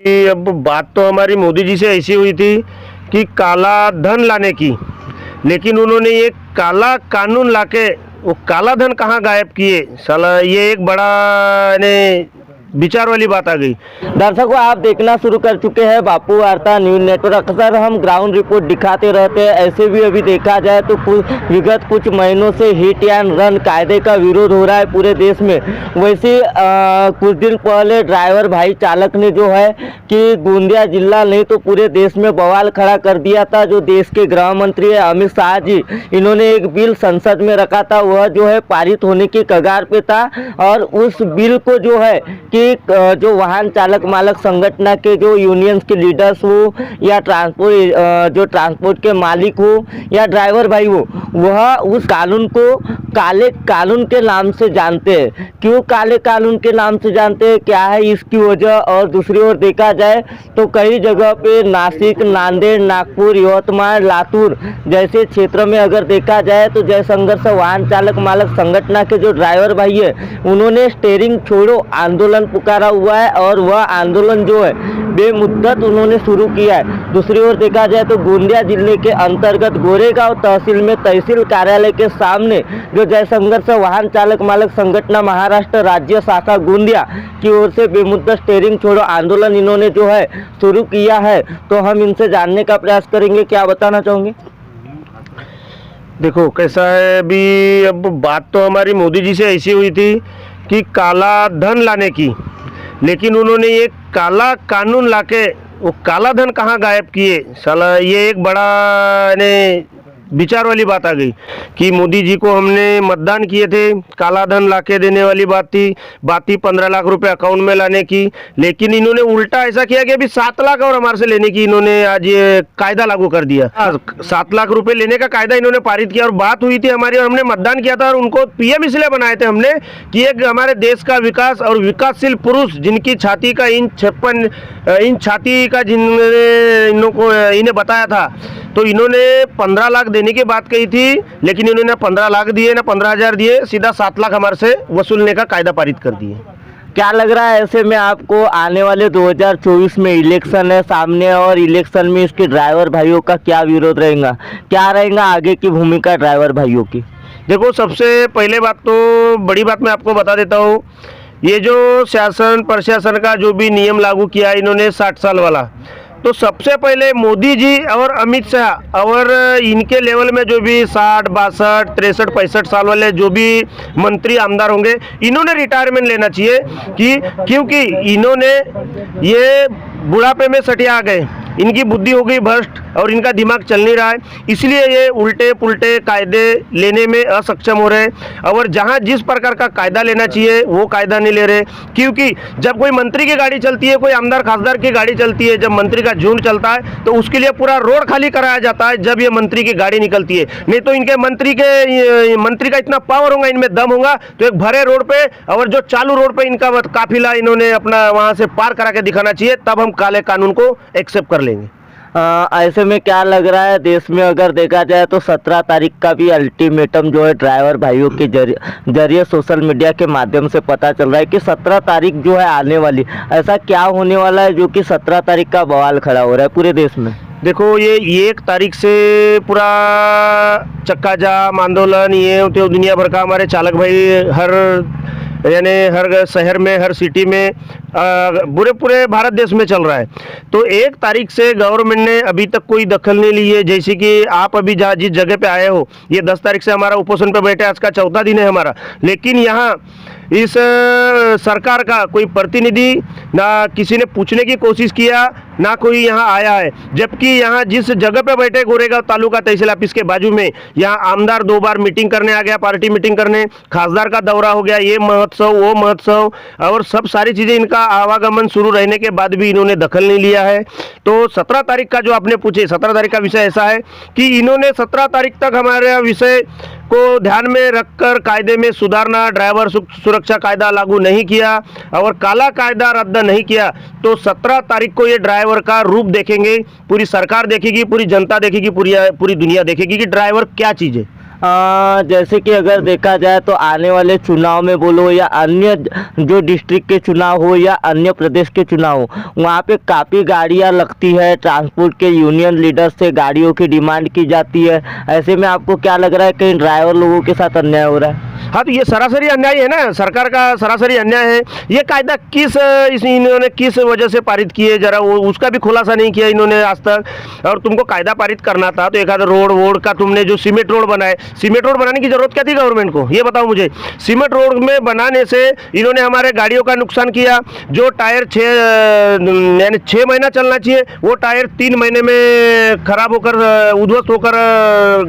अब बात तो हमारी मोदी जी से ऐसी हुई थी कि काला धन लाने की, लेकिन उन्होंने ये काला कानून लाके वो काला धन कहाँ गायब किए साला, ये एक बड़ा ने विचार वाली बात आ गई। दर्शकों, आप देखना शुरू कर चुके हैं बापू वार्ता न्यूज नेटवर्क। अक्सर हम ग्राउंड रिपोर्ट दिखाते रहते हैं, ऐसे भी अभी देखा जाए तो विगत कुछ महीनों से हिट एंड रन कायदे का विरोध हो रहा है पूरे देश में। वैसे कुछ दिन पहले ड्राइवर भाई चालक ने जो है कि गोंदिया जिला नहीं तो पूरे देश में बवाल खड़ा कर दिया था। जो देश के गृह मंत्री है अमित शाह जी, इन्होंने एक बिल संसद में रखा था, वह जो है पारित होने की कगार पे था। और उस बिल को जो है कि जो वाहन चालक मालक संगठन के जो यूनियंस के लीडर्स हो या ट्रांसपोर्ट के मालिक हो या ड्राइवर भाई हो, वह उस कानून को काले कानून के नाम से जानते हैं। क्यों काले कानून के नाम से जानते हैं, क्या है इसकी वजह? और दूसरी ओर देखा जाए तो कई जगह पे नासिक, नांदेड़, नागपुर, यवतमाल, लातूर जैसे क्षेत्र में अगर देखा जाए तो जय संघर्ष वाहन चालक मालक संगठन के जो ड्राइवर भाई है, उन्होंने स्टीयरिंग छोड़ो आंदोलन पुकारा हुआ है और वह आंदोलन जो है बेमुद्दत उन्होंने शुरू किया है। दूसरी ओर देखा जाए तो गोंदिया जिले के अंतर्गत गोरेगांव तहसील में तहसील कार्यालय के सामने जो जय संघर्ष वाहन चालक मालक संगठन महाराष्ट्र राज्य शाखा गोंदिया की ओर से बेमुद्दत स्टीयरिंग छोड़ो आंदोलन इन्होंने जो है शुरू किया है। तो हम इनसे जानने का प्रयास करेंगे, क्या बताना चाहोगे? देखो कैसा है, अभी अब बात तो हमारी मोदी जी से ऐसी हुई थी कि काला धन लाने की, लेकिन उन्होंने ये काला कानून लाके वो काला धन कहाँ गायब किए साला, ये एक बड़ा ने विचार वाली बात आ गई कि मोदी जी को हमने मतदान किए थे, काला धन लाके देने वाली बात थी 15 लाख रुपए अकाउंट में लाने की, लेकिन इन्होंने उल्टा ऐसा किया कि अभी 7 लाख और हमारे से लेने की इन्होंने आज ये कायदा लागू कर दिया। 7 लाख रुपए लेने का कायदा इन्होंने पारित किया और बात हुई थी हमारी और हमने मतदान किया था और उनको पीएम इसलिए बनाए थे हमने कि एक हमारे देश का विकास और विकासशील पुरुष जिनकी छाती का इंच 56 इंच छाती का इन्हें बताया था, तो इन्होंने 15 लाख देने की बात कही थी, लेकिन इन्होंने 15 लाख दिए ना 15,000 दिए, सीधा 7 लाख हमारे से वसूलने का कायदा पारित कर दिए। क्या लग रहा है ऐसे में आपको, आने वाले 2024 में इलेक्शन है सामने और इलेक्शन में इसके ड्राइवर भाइयों का क्या विरोध रहेगा, क्या रहेगा आगे की भूमिका ड्राइवर भाइयों की? देखो, सबसे पहले बात तो बड़ी बात मैं आपको बता देता हूँ, ये जो शासन प्रशासन का जो भी नियम लागू किया इन्होंने 60 साल वाला, तो सबसे पहले मोदी जी और अमित शाह और इनके लेवल में जो भी 60, 62, 63, 65 साल वाले जो भी मंत्री आमदार होंगे, इन्होंने रिटायरमेंट लेना चाहिए क्योंकि इन्होंने ये बुढ़ापे में सटिया आ गए, इनकी बुद्धि हो गई भ्रष्ट और इनका दिमाग चल नहीं रहा है, इसलिए ये उल्टे पुल्टे कायदे लेने में असक्षम हो रहे हैं। और जहां जिस प्रकार का कायदा लेना चाहिए वो कायदा नहीं ले रहे, क्योंकि जब कोई मंत्री की गाड़ी चलती है, कोई आमदार खासदार की गाड़ी चलती है, जब मंत्री का झुंड चलता है तो उसके लिए पूरा रोड खाली कराया जाता है जब ये मंत्री की गाड़ी निकलती है। नहीं तो इनके मंत्री का इतना पावर होगा, इनमें दम होगा तो एक भरे रोड पे और जो चालू रोड पे इनका काफिला इन्होंने अपना वहां से पार करा के दिखाना चाहिए, तब हम काले कानून को एक्सेप्ट कर लेंगे। ऐसे में क्या लग रहा है, देश में अगर देखा जाए तो 17 तारीख का भी अल्टीमेटम जो है ड्राइवर भाइयों के जरिए सोशल मीडिया के माध्यम से पता चल रहा है कि 17 तारीख जो है आने वाली, ऐसा क्या होने वाला है जो कि 17 तारीख का बवाल खड़ा हो रहा है पूरे देश में? देखो, ये 1 तारीख से पूरा चक्का जाम आंदोलन ये तो दुनिया भर का हमारे चालक भाई हर शहर में हर सिटी में पूरे भारत देश में चल रहा है। तो 1 तारीख से गवर्नमेंट ने अभी तक कोई दखल नहीं ली है। जैसे कि आप अभी जहाँ जिस जगह पे आए हो, ये 10 तारीख से हमारा उपोषण पे बैठे, आज का 4था दिन है हमारा, लेकिन यहाँ इस सरकार का कोई प्रतिनिधि ना किसी ने पूछने की कोशिश किया, ना कोई यहाँ आया है। जबकि यहाँ जिस जगह पे बैठे गोरेगांव तालुका तहसील ऑफिस के बाजू में, यहाँ आमदार 2 बार मीटिंग करने आ गया, पार्टी मीटिंग करने, खासदार का दौरा हो गया, ये महोत्सव वो महोत्सव और सब सारी चीज़ें, इनका आवागमन शुरू रहने के बाद भी इन्होंने दखल नहीं लिया है। तो 17 तारीख का जो आपने पूछे, 17 तारीख का विषय ऐसा है कि इन्होंने 17 तारीख तक हमारे विषय को ध्यान में रखकर कायदे में सुधारना, ड्राइवर सुरक्षा कायदा लागू नहीं किया और काला कायदा रद्द नहीं किया, तो 17 तारीख को ये ड्राइवर का रूप देखेंगे, पूरी सरकार देखेगी, पूरी जनता देखेगी, पूरी दुनिया देखेगी कि ड्राइवर क्या चीज़ है। जैसे कि अगर देखा जाए तो आने वाले चुनाव में बोलो या अन्य जो डिस्ट्रिक्ट के चुनाव हो या अन्य प्रदेश के चुनाव हो, वहाँ पे काफ़ी गाड़ियाँ लगती है, ट्रांसपोर्ट के यूनियन लीडर से गाड़ियों की डिमांड की जाती है। ऐसे में आपको क्या लग रहा है, कहीं ड्राइवर लोगों के साथ अन्याय हो रहा है? हाँ, तो ये सरासरी अन्याय है ना, सरकार का सरासरी अन्याय है। ये कायदा इन्होंने किस वजह से पारित किए, जरा वो उसका भी खुलासा नहीं किया इन्होंने आज तक। और तुमको कायदा पारित करना था तो एक आधा रोड वोड का तुमने जो सीमेंट रोड बनाए, सीमेंट रोड बनाने की जरूरत क्या थी गवर्नमेंट को, ये बताओ मुझे। सीमेंट रोड में बनाने से इन्होंने हमारे गाड़ियों का नुकसान किया। जो टायर 6 महीना चलना चाहिए, वो टायर 3 महीने में खराब होकर उध्वस्त होकर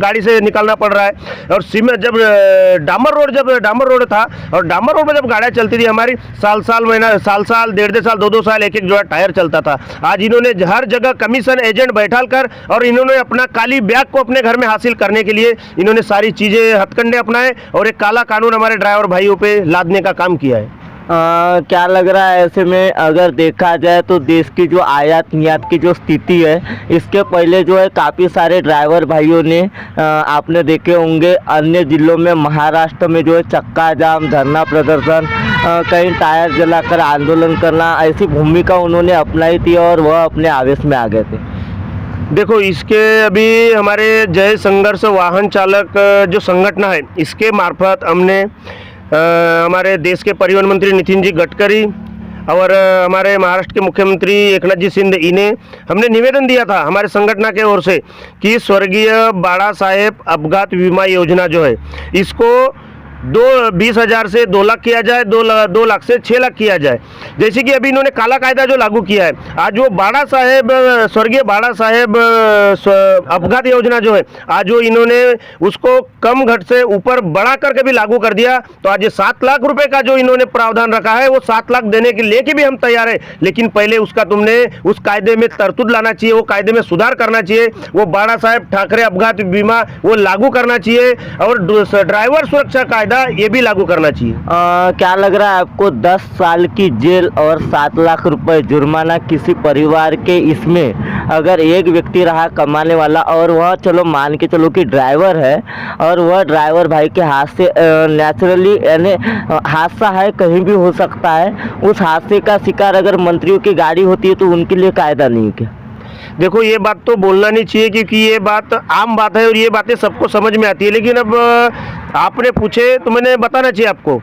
गाड़ी से निकालना पड़ रहा है। और सीमेंट जब डामर रोड था, और डामर रोड में जब गाड़ियाँ चलती थी हमारी, साल डेढ़ साल 2 साल एक जोड़ा टायर चलता था। आज इन्होंने हर जगह कमीशन एजेंट बैठाल कर और इन्होंने अपना काली बैग को अपने घर में हासिल करने के लिए इन्होंने सारी चीज़ें हथकंडे अपनाए और एक काला कानून हमारे ड्राइवर भाइयों पे लादने का काम किया है। क्या लग रहा है ऐसे में अगर देखा जाए तो देश की जो आयात निर्यात की जो स्थिति है, इसके पहले जो है काफ़ी सारे ड्राइवर भाइयों ने आपने देखे होंगे अन्य जिलों में, महाराष्ट्र में जो है चक्का जाम, धरना प्रदर्शन, कहीं टायर जलाकर आंदोलन करना, ऐसी भूमिका उन्होंने अपनाई थी और वह अपने आवेश में आ गए थे। देखो, इसके अभी हमारे जय संघर्ष वाहन चालक जो संगठन है, इसके मार्फत हमने हमारे देश के परिवहन मंत्री नितिन जी गडकरी और हमारे महाराष्ट्र के मुख्यमंत्री एकनाथ जी शिंदे, इन्हें हमने निवेदन दिया था हमारे संगठन के ओर से कि स्वर्गीय बाड़ा साहेब अपघात बीमा योजना जो है, इसको 20,000 से 2 लाख किया जाए, 2 लाख से 6 लाख किया जाए। जैसे कि अभी इन्होंने काला कायदा जो लागू किया है, आज वो बाड़ा साहेब, स्वर्गीय बाड़ा साहेब अपघात योजना जो है, आज वो इन्होंने उसको कम घट से ऊपर बढ़ा करके भी लागू कर दिया। तो आज ये 7 लाख रुपए का जो इन्होंने प्रावधान रखा है, वो 7 लाख देने के लेके भी हम तैयार है, लेकिन पहले उसका तुमने उस कायदे में तरतूद लाना चाहिए, वो कायदे में सुधार करना चाहिए, वो बाड़ा साहेब ठाकरे अपघात बीमा वो लागू करना चाहिए और ड्राइवर सुरक्षा कायदा ये भी लागू करना चाहिए। क्या लग रहा है आपको 10 साल की जेल और 7 लाख रुपए जुर्माना किसी परिवार के, इसमें अगर एक व्यक्ति रहा कमाने वाला और वह चलो मान के चलो कि ड्राइवर है और वह ड्राइवर भाई के हाथ से नेचुरली यानी हादसा है, कहीं भी हो सकता है, उस हादसे का शिकार अगर मंत्रियों की गाड़ी होती है तो उनके लिए कायदा नहीं है क्या? देखो, ये बात तो बोलना नहीं चाहिए क्योंकि ये बात आम बात है और ये बातें सबको समझ में आती है, लेकिन अब आपने पूछे तो मैंने बताना चाहिए आपको।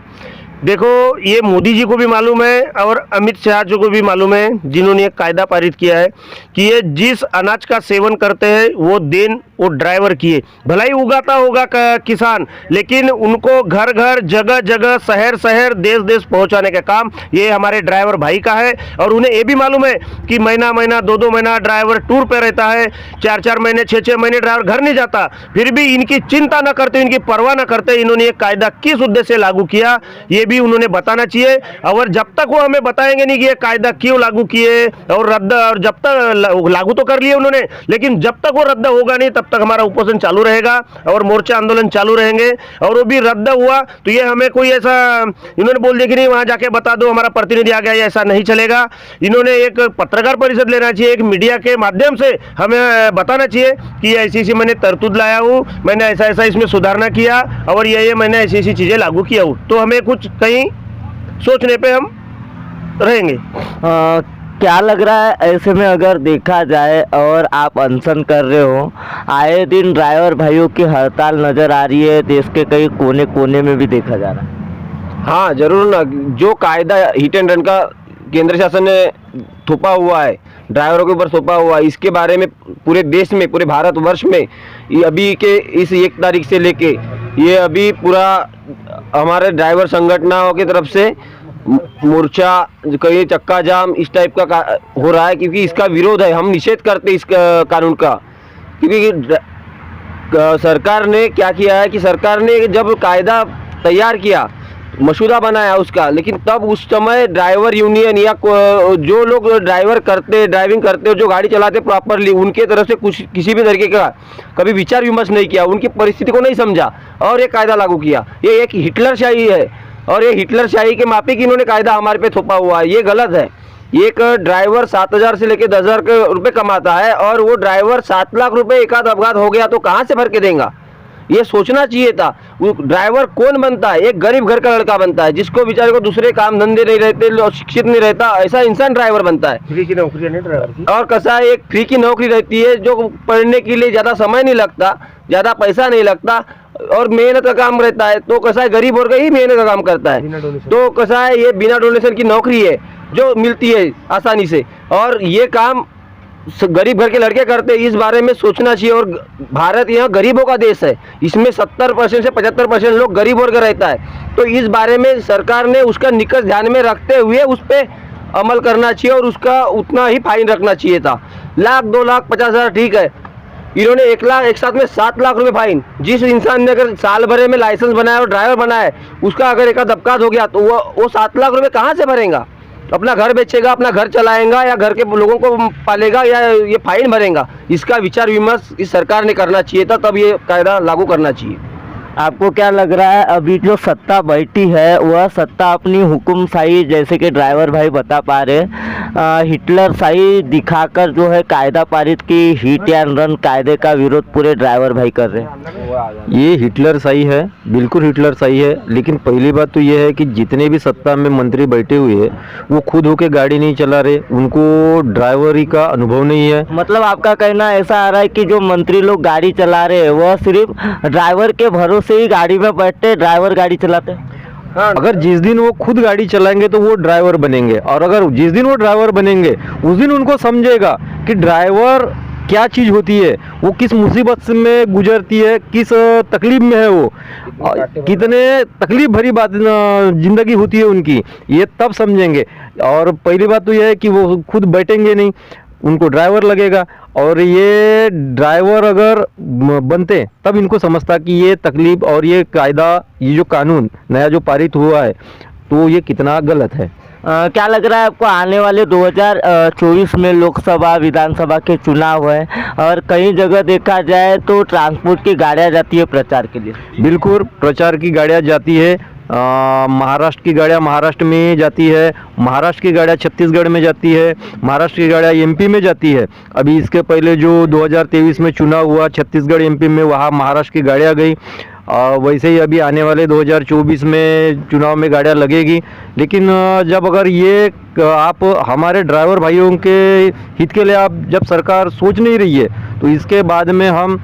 देखो, ये मोदी जी को भी मालूम है और अमित शाह जी को भी मालूम है, जिन्होंने एक कायदा पारित किया है कि ये जिस अनाज का सेवन करते हैं वो देन वो ड्राइवर किए। भला ही उगाता होगा किसान, लेकिन उनको घर घर, जगह जगह, शहर शहर, देश देश पहुंचाने का काम ये हमारे ड्राइवर भाई का है। और उन्हें ये भी मालूम है कि महीना महीना 2-2 महीना ड्राइवर टूर पे रहता है, 4-4 महीने 6-6 महीने ड्राइवर घर नहीं जाता, फिर भी इनकी चिंता न करते, इनकी परवाह न करते इन्होंने ये कायदा किस उद्देश्य से लागू किया, ये भी उन्होंने बताना चाहिए। और जब तक वो हमें बताएंगे नहीं कि ये कायदा क्यों लागू किए और रद्द, और जब तक लागू तो कर लिए उन्होंने, लेकिन जब तक वो रद्द होगा नहीं तब तक हमारा उपोषण चालू रहेगा और मोर्चा आंदोलन चालू रहेंगे। और वो भी रद्द हुआ तो ये हमें कोई ऐसा इन्होंने बोल दिया कि नहीं वहां जाके बता दो हमारा प्रतिनिधि आ गया, ऐसा नहीं चलेगा। इन्होंने एक पत्रकार परिषद लेना चाहिए, एक मीडिया के माध्यम से हमें बताना चाहिए कि ऐसी मैंने तरतूद लाया हूँ, मैंने ऐसा ऐसा इसमें सुधारना किया और ये मैंने ऐसी ऐसी चीजें लागू किया हूँ, तो हमें कुछ कहीं सोचने पे हम रहेंगे। क्या लग रहा है ऐसे में अगर देखा जाए और आप अनशन कर रहे हो, आए दिन ड्राइवर भाइयों की हड़ताल नज़र आ रही है, देश के कई कोने कोने में भी देखा जा रहा है। हाँ जरूर ना, जो कायदा हिट एंड रन का केंद्र शासन ने थोपा हुआ है, ड्राइवरों के ऊपर थोपा हुआ है, इसके बारे में पूरे देश में, पूरे भारतवर्ष में ये अभी के इस 1 तारीख से लेके ये अभी पूरा हमारे ड्राइवर संगठनों की तरफ से मोर्चा, कहीं चक्का जाम इस टाइप का हो रहा है, क्योंकि इसका विरोध है, हम निषेध करते इस कानून का। क्योंकि सरकार ने क्या किया है कि सरकार ने जब कायदा तैयार किया, मसूदा बनाया उसका, लेकिन तब उस समय ड्राइवर यूनियन या जो लोग ड्राइविंग करते जो गाड़ी चलाते प्रॉपरली, उनके तरफ से कुछ किसी भी तरीके का कभी विचार विमर्श नहीं किया, उनकी परिस्थिति को नहीं समझा और ये कायदा लागू किया। ये एक हिटलरशाही है और ये हिटलरशाही के माफिक इन्होंने कायदा हमारे पे थोपा हुआ है, ये गलत है। एक ड्राइवर 7,000 से लेकर 10,000 रुपये कमाता है और वो ड्राइवर 7 लाख रुपए एक आध अपघात हो गया तो कहाँ से भर के देगा? ये सोचना चाहिए था। वो ड्राइवर कौन बनता है? एक गरीब घर का लड़का बनता है, जिसको बेचारे को दूसरे काम धंधे नहीं रहते, शिक्षित नहीं रहता, ऐसा इंसान ड्राइवर बनता है। फ्री की नौकरी है नहीं ड्राइवर की। और कैसा है, एक फ्री की नौकरी रहती है, जो पढ़ने के लिए ज़्यादा समय नहीं लगता, ज़्यादा पैसा नहीं लगता, और मेहनत का काम रहता है। तो कैसा है, गरीब वर्ग ही मेहनत का काम करता है। तो कैसा है, ये बिना डोनेशन की नौकरी है जो मिलती है आसानी से, और ये काम गरीब घर के लड़के करते हैं। इस बारे में सोचना चाहिए। और भारत यहाँ गरीबों का देश है, इसमें 70% से 75% लोग गरीब वर्ग रहता है। तो इस बारे में सरकार ने उसका निकट ध्यान में रखते हुए उस पर अमल करना चाहिए, और उसका उतना ही फाइन रखना चाहिए था। 1,00,000, 2,00,000, 50,000 ठीक है, इन्होंने 1,00,000 एक साथ में 7,00,000 रुपये फाइन। जिस इंसान ने अगर साल भरे में लाइसेंस बनाया और ड्राइवर बनाया है, उसका अगर एक दबकात हो गया तो वो 7,00,000 रुपये कहाँ से भरेगा? अपना घर बेचेगा, अपना घर चलाएगा, या घर के लोगों को पालेगा, या ये फाइन भरेगा? इसका विचार विमर्श इस सरकार ने करना चाहिए था, तब ये कायदा लागू करना चाहिए। आपको क्या लग रहा है, अभी जो सत्ता बैठी है वह सत्ता अपनी हुकुमशाही, जैसे कि ड्राइवर भाई बता पा रहे, हिटलर शाही दिखाकर जो है कायदा पारित की, हिट एंड रन कायदे का विरोध पूरे ड्राइवर भाई कर रहे हैं? ये हिटलर शाही है, बिल्कुल हिटलर शाही है। लेकिन पहली बात तो ये है कि जितने भी सत्ता में मंत्री बैठे हुए हैं वो खुद होके गाड़ी नहीं चला रहे, उनको ड्राइवरी का अनुभव नहीं है। मतलब आपका कहना ऐसा आ रहा है कि जो मंत्री लोग गाड़ी चला रहे हैं वह सिर्फ ड्राइवर के भरोसे ही गाड़ी में बैठते, ड्राइवर गाड़ी चलाते हैं। अगर जिस दिन वो खुद गाड़ी चलाएंगे तो वो ड्राइवर बनेंगे, और अगर जिस दिन वो ड्राइवर बनेंगे उस दिन उनको समझेगा कि ड्राइवर क्या चीज़ होती है, वो किस मुसीबत में गुजरती है, किस तकलीफ में है, वो कितने तकलीफ भरी बात जिंदगी होती है उनकी, ये तब समझेंगे। और पहली बात तो यह है कि वो खुद बैठेंगे नहीं, उनको ड्राइवर लगेगा, और ये ड्राइवर अगर बनते तब इनको समझता कि ये तकलीफ और ये कायदा, ये जो कानून नया जो पारित हुआ है तो ये कितना गलत है। क्या लग रहा है आपको, आने वाले 2024 में लोकसभा विधानसभा के चुनाव है, और कई जगह देखा जाए तो ट्रांसपोर्ट की गाड़ियाँ जाती है प्रचार के लिए? बिल्कुल, प्रचार की गाड़ियाँ जाती है। महाराष्ट्र की गाड़ियाँ महाराष्ट्र में जाती है, महाराष्ट्र की गाड़ियाँ छत्तीसगढ़ में जाती है, महाराष्ट्र की गाड़ियाँ एमपी में जाती है। अभी इसके पहले जो 2023 में चुनाव हुआ छत्तीसगढ़ एमपी में, वहाँ महाराष्ट्र की गाड़ियाँ गई। वैसे ही अभी आने वाले 2024 में चुनाव में गाड़ियाँ लगेगी। लेकिन जब अगर ये आप हमारे ड्राइवर भाइयों के हित के लिए आप जब सरकार सोच नहीं रही है, तो इसके बाद में हम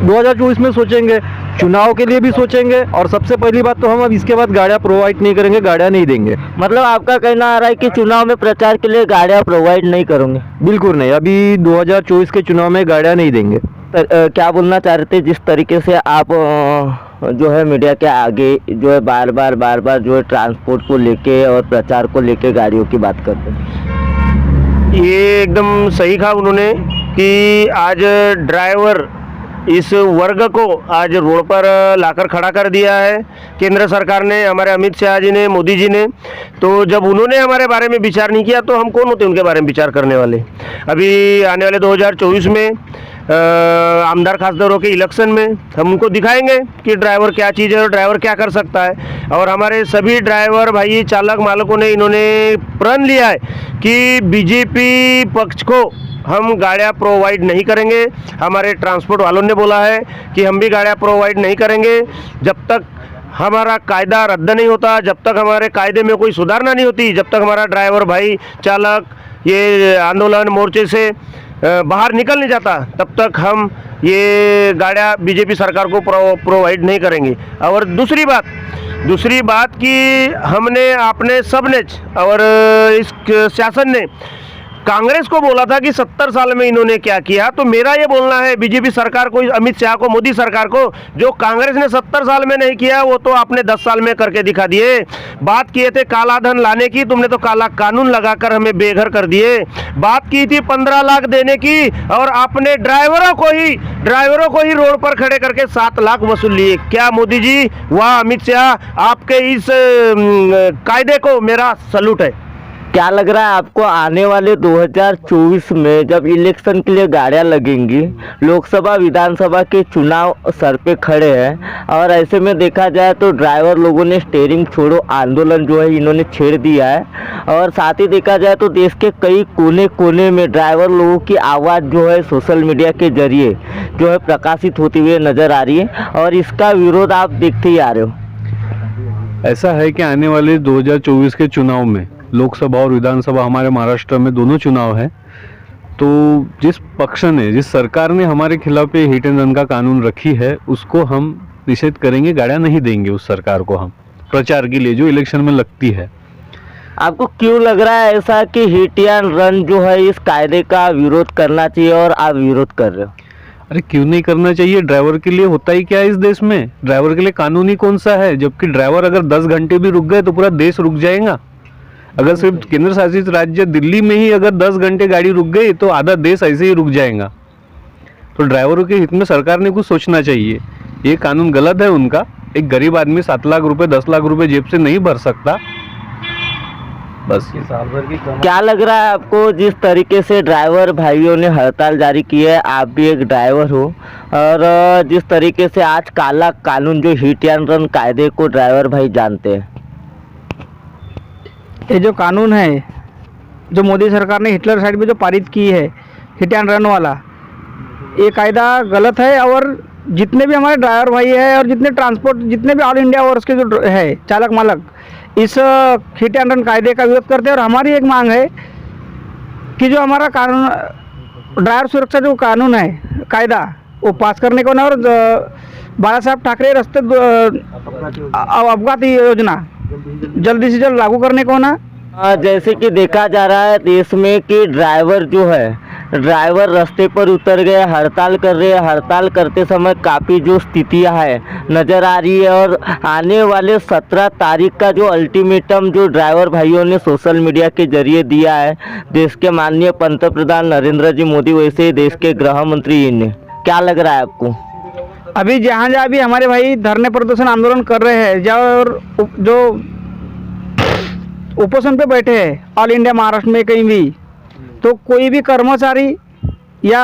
2024 में सोचेंगे, चुनाव के लिए भी सोचेंगे। और सबसे पहली बात तो हम अब इसके बाद गाड़ियाँ प्रोवाइड नहीं करेंगे, गाड़ियाँ नहीं देंगे। मतलब आपका कहना आ रहा है कि चुनाव में प्रचार के लिए गाड़ियाँ प्रोवाइड नहीं करोगे? बिल्कुल नहीं, अभी 2024 के चुनाव में गाड़ियाँ नहीं देंगे। क्या बोलना चाह रहे थे, जिस तरीके से आप जो है मीडिया के आगे जो है बार बार जो है ट्रांसपोर्ट को लेके और प्रचार को लेके गाड़ियों की बात करते हैं, ये एकदम सही कहा उन्होंने कि आज ड्राइवर इस वर्ग को आज रोड पर लाकर खड़ा कर दिया है केंद्र सरकार ने, हमारे अमित शाह जी ने, मोदी जी ने। तो जब उन्होंने हमारे बारे में विचार नहीं किया तो हम कौन होते उनके बारे में विचार करने वाले। अभी आने वाले 2024 में आमदार खासदारों के इलेक्शन में हम उनको दिखाएंगे कि ड्राइवर क्या चीज़ है और ड्राइवर क्या कर सकता है। और हमारे सभी ड्राइवर भाई, चालक मालकों ने इन्होंने प्रण लिया है कि बीजेपी पक्ष को हम गाड़ियाँ प्रोवाइड नहीं करेंगे। हमारे ट्रांसपोर्ट वालों ने बोला है कि हम भी गाड़ियाँ प्रोवाइड नहीं करेंगे जब तक हमारा कायदा रद्द नहीं होता, जब तक हमारे कायदे में कोई सुधारना नहीं होती, जब तक हमारा ड्राइवर भाई, चालक ये आंदोलन मोर्चे से बाहर निकल नहीं जाता, तब तक हम ये गाड़ियाँ बीजेपी सरकार को प्रोवाइड नहीं करेंगे। और दूसरी बात कि हमने, आपने सबने और इस शासन ने कांग्रेस को बोला था कि 70 साल में इन्होंने क्या किया। तो मेरा ये बोलना है बीजेपी सरकार को, अमित शाह को, मोदी सरकार को, जो कांग्रेस ने 70 साल में नहीं किया वो तो आपने 10 साल में करके दिखा दिए। बात किए थे काला धन लाने की, तुमने तो काला कानून लगाकर हमें बेघर कर दिए। बात की थी 15 लाख देने की, और आपने ड्राइवरों को ही रोड पर खड़े करके 7 लाख वसूल लिए। क्या मोदी जी, वाह अमित शाह, आपके इस कायदे को मेरा सलूट है। क्या लग रहा है आपको आने वाले 2024 में जब इलेक्शन के लिए गाड़ियां लगेंगी, लोकसभा विधानसभा के चुनाव सर पे खड़े हैं और ऐसे में देखा जाए तो ड्राइवर लोगों ने स्टीयरिंग छोड़ो आंदोलन जो है इन्होंने छेड़ दिया है और साथ ही देखा जाए तो देश के कई कोने कोने में ड्राइवर लोगों की आवाज़ जो है सोशल मीडिया के जरिए जो है प्रकाशित होती हुई नज़र आ रही है और इसका विरोध आप देखते ही आ रहे हो। ऐसा है कि आने वाले 2024 के चुनाव में लोकसभा और विधानसभा हमारे महाराष्ट्र में दोनों चुनाव हैं, तो जिस पक्ष ने, जिस सरकार ने हमारे खिलाफ ये हिट एंड रन का कानून रखी है उसको हम निषेध करेंगे, गाड़ियाँ नहीं देंगे उस सरकार को हम प्रचार के लिए जो इलेक्शन में लगती है। आपको क्यों लग रहा है ऐसा कि हिट एंड रन जो है इस कायदे का विरोध करना चाहिए और आप विरोध कर रहे हो? अरे क्यों नहीं करना चाहिए? ड्राइवर के लिए होता ही क्या है इस देश में? ड्राइवर के लिए कानून ही कौन सा है? जबकि ड्राइवर अगर 10 घंटे भी रुक गए तो पूरा देश रुक जाएगा। अगर सिर्फ केंद्र शासित राज्य दिल्ली में ही अगर 10 घंटे गाड़ी रुक गई तो आधा देश ऐसे ही रुक जाएगा। तो ड्राइवरों के हित में सरकार ने कुछ सोचना चाहिए। ये कानून गलत है उनका। एक गरीब आदमी 7 लाख रुपए 10 लाख रुपए जेब से नहीं भर सकता। बस क्या लग रहा है आपको, जिस तरीके से ड्राइवर भाइयों ने हड़ताल जारी की है, आप भी एक ड्राइवर हो और जिस तरीके से आज काला कानून जो हिट एंड रन कायदे को ड्राइवर भाई जानते हैं, ये जो कानून है जो मोदी सरकार ने हिटलर साइड में जो पारित की है हिट एंड रन वाला, ये कायदा गलत है और जितने भी हमारे ड्राइवर भाई है और जितने ट्रांसपोर्ट जितने भी ऑल इंडिया वर्स के जो है चालक मालक इस हिट एंड रन कायदे का विरोध करते हैं। और हमारी एक मांग है कि जो हमारा कानून ड्राइवर सुरक्षा जो कानून है कायदा वो पास करने को ना और बाला साहब ठाकरे रास्ते अपघात योजना जल्दी से जल्द लागू करने को ना। जैसे कि देखा जा रहा है देश में कि ड्राइवर जो है ड्राइवर रास्ते पर उतर गए, हड़ताल कर रहे हैं। हड़ताल करते समय काफ़ी जो स्थितियां है नज़र आ रही है और आने वाले 17 तारीख का जो अल्टीमेटम जो ड्राइवर भाइयों ने सोशल मीडिया के जरिए दिया है देश के माननीय पंतप्रधान नरेंद्र जी मोदी, वैसे ही देश के गृह मंत्री जी ने, क्या लग रहा है आपको? अभी जहाँ भी हमारे भाई धरने प्रदर्शन आंदोलन कर रहे हैं जो उपोषण पे बैठे हैं ऑल इंडिया महाराष्ट्र में कहीं भी, तो कोई भी कर्मचारी या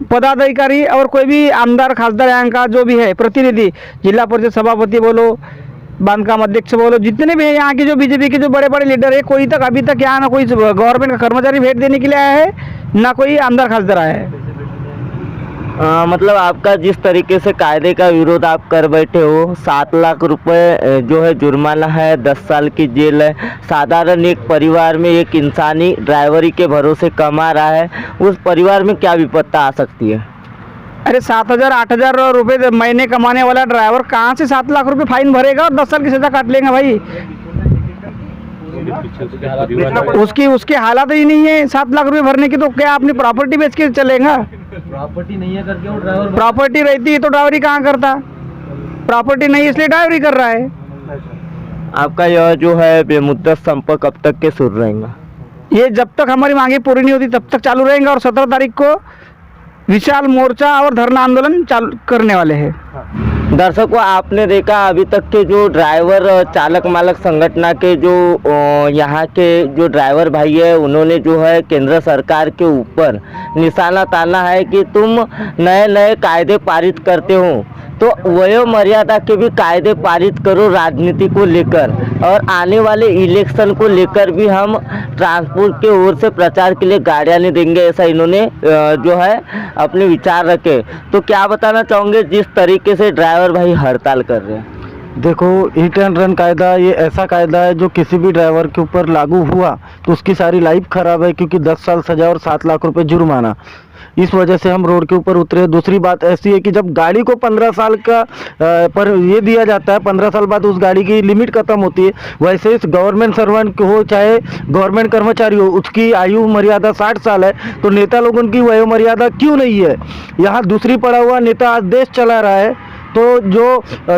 पदाधिकारी और कोई भी आमदार खासदार यहाँ का जो भी है प्रतिनिधि, जिला परिषद सभापति बोलो, बांधकाम अध्यक्ष बोलो, जितने भी हैं यहाँ के जो बीजेपी के जो बड़े बड़े लीडर है, कोई तक अभी तक यहाँ ना कोई गवर्नमेंट का कर्मचारी भेंट देने के लिए आया है ना कोई आमदार खासदार आया है। मतलब आपका जिस तरीके से कायदे का विरोध आप कर बैठे हो, 7 लाख रुपए जो है जुर्माना है, 10 साल की जेल है। साधारण एक परिवार में एक इंसानी ड्राइवरी के भरोसे कमा रहा है, उस परिवार में क्या विपत्ता आ सकती है? अरे 7,000 8,000 रुपये महीने कमाने वाला ड्राइवर कहाँ से 7 लाख रुपए फाइन भरेगा और 10 साल की सजा काट लेगा भाई? उसकी हालत ही नहीं है 7 लाख रुपए भरने की, तो क्या अपनी प्रॉपर्टी बेच के चलेगा? प्रॉपर्टी नहीं है करके वो ड्राइवर, प्रॉपर्टी रहती है तो ड्राइवरी कहाँ करता? प्रॉपर्टी नहीं इसलिए ड्राइवरी कर रहा है। आपका यह जो है बेमुद्दत संपर्क कब तक के सुर रहेगा? ये जब तक हमारी मांगे पूरी नहीं होती तब तक चालू रहेगा और 17 तारीख को विशाल मोर्चा और धरना आंदोलन चालू करने वाले हैं। दर्शकों, आपने देखा अभी तक के जो ड्राइवर चालक मालक संगठन के जो यहाँ के जो ड्राइवर भाई है उन्होंने जो है केंद्र सरकार के ऊपर निशाना ताना है कि तुम नए नए कायदे पारित करते हो तो वयो मर्यादा के भी कायदे पारित करो राजनीति को लेकर, और आने वाले इलेक्शन को लेकर भी हम ट्रांसपोर्ट के ओर से प्रचार के लिए गाड़ियाँ नहीं देंगे, ऐसा इन्होंने जो है अपने विचार रखे। तो क्या बताना चाहोगे जिस तरीके से ड्राइवर भाई हड़ताल कर रहे हैं? देखो, हिट एंड रन कायदा ये ऐसा कायदा है जो किसी भी ड्राइवर के ऊपर लागू हुआ तो उसकी सारी लाइफ खराब है, क्योंकि 10 साल सजा और 7 लाख रुपए जुर्माना। इस वजह से हम रोड के ऊपर उतरे। दूसरी बात ऐसी है कि जब गाड़ी को 15 साल का पर ये दिया जाता है, 15 साल बाद उस गाड़ी की लिमिट खत्म होती है, वैसे इस गवर्नमेंट सर्वेंट हो चाहे गवर्नमेंट कर्मचारी हो उसकी आयु मर्यादा 60 साल है, तो नेता लोगों की वयो मर्यादा क्यों नहीं है? यहाँ दूसरी पड़ा हुआ नेता आज देश चला रहा है तो जो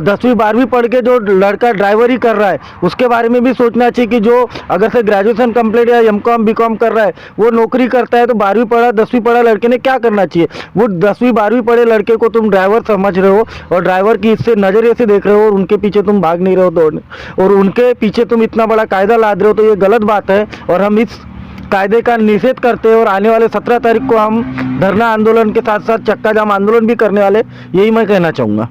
10वीं 12वीं पढ़ के जो लड़का ड्राइवरी कर रहा है उसके बारे में भी सोचना चाहिए कि जो अगर से ग्रेजुएशन कंप्लीट या एमकॉम बीकॉम कर रहा है वो नौकरी करता है, तो 12वीं पढ़ा 10वीं पढ़ा लड़के ने क्या करना चाहिए। वो 10वीं 12वीं पढ़े लड़के को तुम ड्राइवर समझ रहे हो और ड्राइवर की इससे नज़रिए से देख रहे हो और उनके पीछे तुम भाग नहीं रहे हो दौड़ने, और उनके पीछे तुम इतना बड़ा कायदा लाद रहे हो, तो ये गलत बात है। और हम इस कायदे का निषेध करते हैं और आने वाले 17 तारीख को हम धरना आंदोलन के साथ साथ चक्का जाम आंदोलन भी करने वाले, यही मैं कहना चाहूँगा।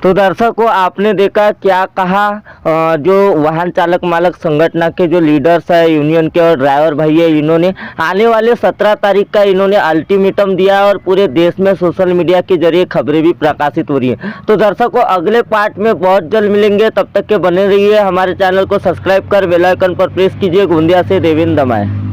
तो दर्शकों, आपने देखा क्या कहा जो वाहन चालक मालक संगठन के जो लीडर्स है यूनियन के और ड्राइवर भाई है, इन्होंने आने वाले 17 तारीख का इन्होंने अल्टीमेटम दिया और पूरे देश में सोशल मीडिया के जरिए खबरें भी प्रकाशित हो रही हैं। तो दर्शकों, अगले पार्ट में बहुत जल्द मिलेंगे, तब तक के बने रहिए। हमारे चैनल को सब्सक्राइब कर बेल आइकन पर प्रेस कीजिए। गोंदिया से देवेंद्र दमाए।